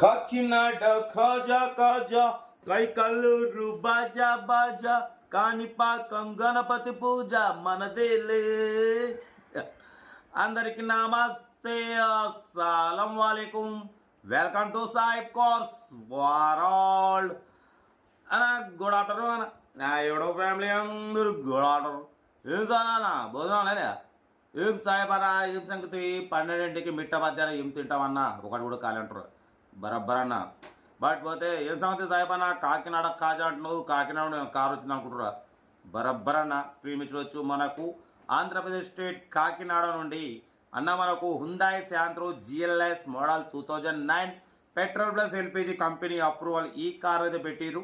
కాకినాడ ఖాజా కాజా కైకల్లూరు బాజా బాజా కాణిపాకం గణపతి పూజ మనదేలే. అందరికి నమస్తే, అస్సలం వాలేకుం. వెల్కమ్ టు సాయిబ్ కోర్స్ వరల్డ్ అన్న. గుడ్ ఆఫ్టర్నూన్ అన్న. నా ఎవడో ఫ్యామిలీ అందరూ గుడ్ ఆఫ్టర్నూన్. ఏం చదవనా భోజనం లేదా? ఏం సాయిబ్ అన్న, ఏం సంగతి? 12ంటికి మిట్ట మధ్యాహ్నం ఏం తింటామన్నా? ఒకటి కూడా ఖాళీ అంటారు బరబ్బర్ అన్న. బట్ పోతే ఏం సంగతి సాయిబ్ అన్న, కాకినాడ కాజా అంటున్నావు, కాకినాడ కారు వచ్చింది అనుకుంటురా? బరబ్బర్ అన్న. స్క్రీన్ ఇచ్చవచ్చు మనకు ఆంధ్రప్రదేశ్ స్టేట్ కాకినాడ నుండి అన్న మనకు హుందాయ్ Santro GLS model 2009 petrol plus LPG company approval ఈ కార్ అయితే పెట్టిరు.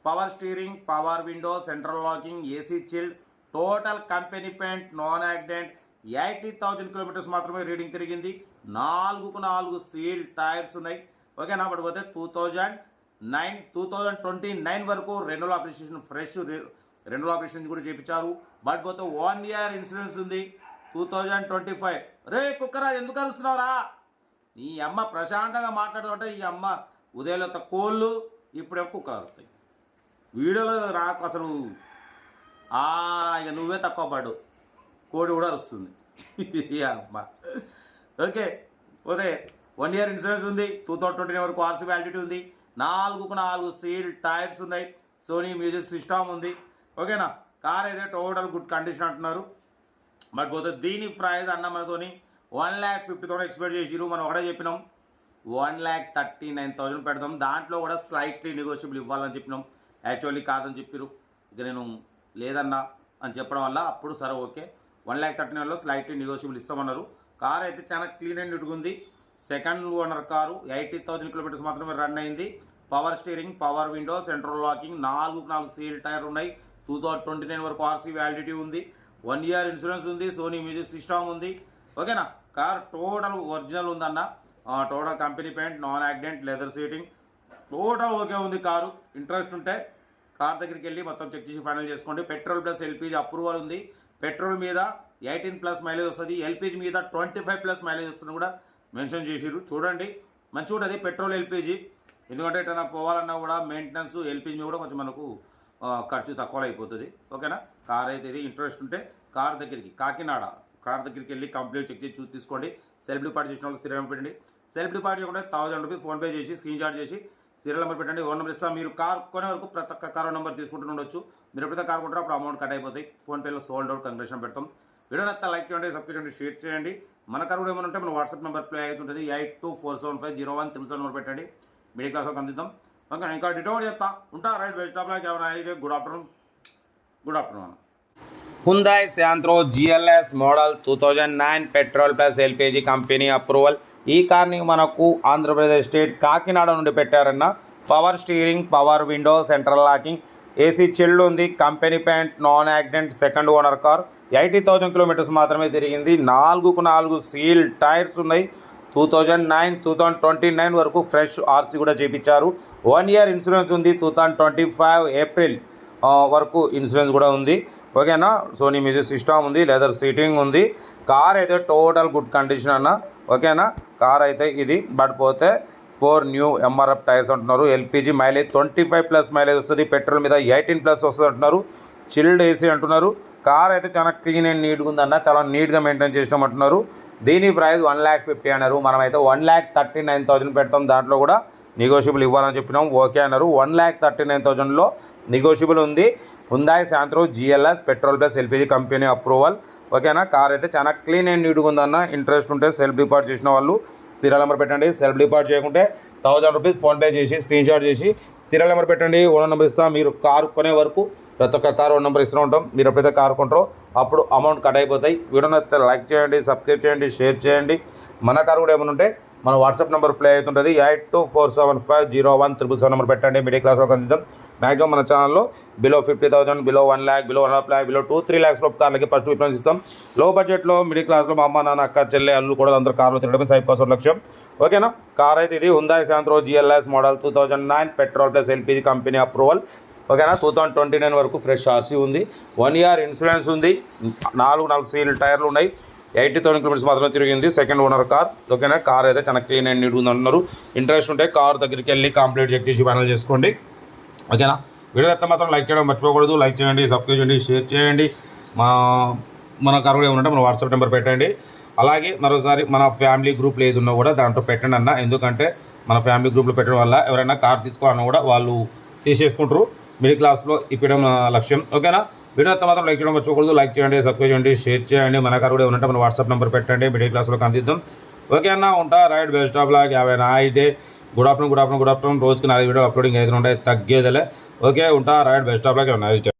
Power steering, power window, central locking, AC chilled, total company paint, non accident, 80,000 kilometres మాత్రమే రీడింగ్ తిరిగింది. 4 సీల్ టైర్స్ ఉన్నాయి. ఓకేనా? బట్ పోతే 2029 వరకు renewal application fresh renewal application కూడా చేయించారు. బట్ పోతే 1 year ఇన్సూరెన్స్ ఉంది 2025. రే కుక్కరా, ఎందుకు అరుస్తున్నావురా? నీ అమ్మ ప్రశాంతంగా మాట్లాడుతుంటే ఈ అమ్మ ఉదయంలో కోళ్ళు, ఇప్పుడేమో కుక్కలు అరుస్తాయి. వీడియోలో రాకు అసలు. ఇక నువ్వే తక్కువ పడ్డు, కోడి కూడా అరుస్తుంది అమ్మ. ఓకే, పోతే 1 year ఇన్సూరెన్స్ ఉంది. 2029 వరకు ఆర్సీ వ్యాలిడిటీ ఉంది. 4 సీల్ టైర్స్ ఉన్నాయి. సోనీ మ్యూజిక్ సిస్టమ్ ఉంది. ఓకేనా? కార్ అయితే టోటల్ గుడ్ కండిషన్ అంటున్నారు. బట్ పోతే దీని ప్రైస్ అన్న మనతోని 1,50,000 ఎక్స్పెక్ట్ చేసిరు. మనం ఒకటే చెప్పినాం 1,39,000 పెడతాం. దాంట్లో కూడా స్లైట్లీ నెగోషియబుల్ ఇవ్వాలని చెప్పినాం. యాక్చువల్లీ కాదని చెప్పిరు. ఇక నేను లేదన్నా అని చెప్పడం వల్ల అప్పుడు సరే ఓకే 1,39,000లో స్లైట్లీ నెగోషియబుల్ ఇస్తామన్నారు. కార్ అయితే చాలా క్లీన్ అండ్ నీట్గా ఉంది. సెకండ్ ఓనర్ కారు, 80,000 కిలోమీటర్స్ మాత్రమే రన్ అయింది. Power steering, power window, central locking, 4 seal tyre ఉన్నాయి. 2029 వరకు ఆర్సీ వ్యాలిడిటీ ఉంది. 1 year ఇన్సూరెన్స్ ఉంది. సోనీ మ్యూజిక్ సిస్టమ్ ఉంది. ఓకేనా? కార్ టోటల్ ఒరిజినల్ ఉందన్న. Total company paint, non accident, leather seating, total okay ఉంది కారు. ఇంట్రెస్ట్ ఉంటే కార్ దగ్గరికి వెళ్ళి మొత్తం చెక్ చేసి ఫైనల్ చేసుకోండి. పెట్రోల్ ప్లస్ ఎల్పిజి అప్రూవల్ ఉంది. పెట్రోల్ మీద 18+ మైలేజ్ వస్తుంది. ఎల్పిజి మీద 25+ మైలేజ్ వస్తుంది కూడా మెన్షన్ చేసిరు. చూడండి, మంచిగా ఉంటుంది పెట్రోల్ ఎల్పిజి. ఎందుకంటే ఎటైనా పోవాలన్నా కూడా మెయింటెనెన్స్ ఎల్పిజి కూడా కొంచెం మనకు ఖర్చు తక్కువలో అయిపోతుంది. ఓకేనా? కార్ అయితే ఇది ఇంట్రెస్ట్ ఉంటే కార్ దగ్గరికి, కాకినాడ కార్ దగ్గరికి వెళ్ళి కంప్లీట్ చెక్ చేసి తీసుకోండి. సెల్ఫ్ డిపాజిట్ చేసిన వాళ్ళు సీరియల్ నెంబర్ పెట్టండి. సెల్ఫ్ డిపాజిట్ చేయకుండా 1000 రూపీస్ ఫోన్పే చేసి స్క్రీన్ షాట్ చేసి సీరియల్ నెంబర్ పెట్టండి. ఓన్ నెంబర్ ఇస్తాం. మీరు కార్ కొనే వరకు ప్రతి ఒక్క కార్ నెంబర్ తీసుకుంటూ ఉండొచ్చు. మీరు ఎప్పుడైతే కార్ కొంటారో అప్పుడు అమౌంట్ కట్ అయిపోతాయి. ఫోన్పేలో సోల్డ్ అవుట్ కంగ్రెషన్ పెడతాం. వీడియో నచ్చితే లైక్ చేయండి, సబ్స్క్రైబ్ చేయండి, షేర్ చేయండి. మన కార్ కూడా ఏమైనా ఉంటే మన వాట్సాప్ నెంబర్ ప్లే అవుతుంటుంది. 82475013 నెంబర్ పెట్టండి. మిడిల్ క్లాస్లో అందిద్దాం. ఓకే, ఇంకా డిటోడ్ చెప్తా ఉంటా. Right, best of luck. Good afternoon. Hyundai Santro GLS model 2009 petrol plus LPG company approval ఈ కార్ని మనకు ఆంధ్రప్రదేశ్ స్టేట్ కాకినాడ నుండి పెట్టారన్న. Power steering, power window, central locking, AC chilled ఉంది. Company paint, non accident, second owner car. 80,000 kilometres మాత్రమే తిరిగింది. 4 seal tyres ఉన్నాయి. 2029 వరకు ఫ్రెష్ ఆర్సీ కూడా చేయించారు. 1 year ఇన్సూరెన్స్ ఉంది. 2025 ఏప్రిల్ వరకు ఇన్సూరెన్స్ కూడా ఉంది. ఓకేనా? సోనీ మ్యూజిక్ సిస్టమ్ ఉంది. లెదర్ సీటింగ్ ఉంది. కార్ అయితే టోటల్ గుడ్ కండిషన్ అన్న. ఓకేనా? కార్ అయితే ఇది. బట్ పోతే 4 న్యూ ఎంఆర్ఎఫ్ టైర్స్ అంటున్నారు. ఎల్పిజి మైలేజ్ 25+ మైలేజ్ వస్తుంది. పెట్రోల్ మీద 18+ వస్తుంది అంటున్నారు. చిల్డ్ ఏసీ అంటున్నారు. కార్ అయితే చాలా క్లీన్ అండ్ నీట్గా ఉందన్న. చాలా నీట్గా మెయింటైన్ చేసినాం అంటున్నారు. దీని ప్రైస్ 1,50,000 అన్నారు. మనమైతే 1,39,000 పెడతాం. దాంట్లో కూడా నెగోషియబుల్ ఇవ్వాలని చెప్పినాం. ఓకే అన్నారు. 1,39,000లో నెగోషియబుల్ ఉంది. హుందాయ్ Santro GLS petrol plus LPG company approval. ఓకేనా? కార్ అయితే చాలా క్లీన్ అండ్ నీట్గా ఉందన్న. ఇంట్రెస్ట్ ఉంటే సెల్ఫ్ డిపాజిట్ చేసిన వాళ్ళు సీరియల్ నెంబర్ పెట్టండి. సెల్ఫ్ డిపాజిట్ చేయకుంటే 1000 రూపీస్ ఫోన్పే చేసి స్క్రీన్ షాట్ చేసి సీరియల్ నెంబర్ పెట్టండి. ఓనర్ నెంబర్ ఇస్తాం. మీరు కారు కొనే వరకు ప్రతి ఒక్క కారు ఓనర్ నెంబర్ ఇస్తూ ఉంటాం. మీరు ఎప్పుడైతే కారు కొంటారో అప్పుడు అమౌంట్ కట్ అయిపోతాయి. వీడియో నచ్చితే లైక్ చేయండి, సబ్స్క్రైబ్ చేయండి, షేర్ చేయండి. మన కారు కూడా ఏమైనా ఉంటే మన వాట్సాప్ నెంబర్ ప్లే అవుతుంటుంది. 82475013 నెంబర్ పెట్టండి. మిడిల్ క్లాస్లో అందిద్దాం. మ్యాక్సిమం మన ఛానల్లో below 50,000, below 1 lakh, below 1.5 lakh, below 2-3 lakhs లోపు కార్లకి ఫస్ట్ ప్రిఫరెన్స్ ఇస్తాం. లో బడ్జెట్లో మిడిల్ క్లాస్లో మా అమ్మ, నాన్న, అక్క, చెల్లె, అల్లు కూడా అందరూ కార్లు తిరగడమే సాయిబ్ కోర్స్ లక్ష్యం. ఓకేనా? కార్ అయితే ఇది హుందాయ్ Santro GLS model 2009 petrol plus LPG company approval. ఓకేనా? 2029 వరకు ఫ్రెష్ ఆర్సీ ఉంది. 1 year ఇన్సూరెన్స్ ఉంది. 4 సీల్ టైర్లు ఉన్నాయి. 80,000 కిలోమీటర్స్ మాత్రమే తిరిగింది. Second owner car. ఓకేనా, కార్ అయితే చాలా క్లీన్ అండ్ నీట్ ఉంది అంటున్నారు. ఇంట్రెస్ట్ ఉంటే కార్ దగ్గరికి వెళ్ళి కంప్లీట్ చెక్ చేసి ఫైనల్ చేసుకోండి. ఓకేనా, వీడియో అయితే మాత్రం లైక్ చేయడం మర్చిపోకూడదు. లైక్ చేయండి, సబ్స్క్రైబ్ చేయండి, షేర్ చేయండి. మన కార్ కూడా ఏమంటే మన వాట్సాప్ నెంబర్ పెట్టండి. అలాగే మరోసారి మన ఫ్యామిలీ గ్రూప్లో ఏది ఉన్నా కూడా దాంట్లో పెట్టండి అన్న. ఎందుకంటే మన ఫ్యామిలీ గ్రూప్లో పెట్టడం వల్ల ఎవరైనా కార్ తీసుకోవాలన్నా కూడా వాళ్ళు తీసేసుకుంటారు. మిడిల్ క్లాస్లో ఇప్పడం లక్ష్యం. ఓకేనా, వీడియో అయితే మాత్రం లైక్ చేయడం మర్చిపోకూడదు. లైక్ చేయండి, సబ్స్క్రైబ్ చేయండి, షేర్ చేయండి. మన కార్ కూడా ఏమంటే మన వాట్సాప్ నెంబర్ పెట్టండి. మిడిల్ క్లాస్లో కందిద్దాం. ఓకే అన్న, ఉంటా. Right, best of luck, have a nice day. Good afternoon. రోజుకి 4 వీడియో అప్లోడింగ్ అయితే ఉంటాయి, తగ్గేదిలే. ఓకే, ఉంటా. Right, best of luck, have a nice day.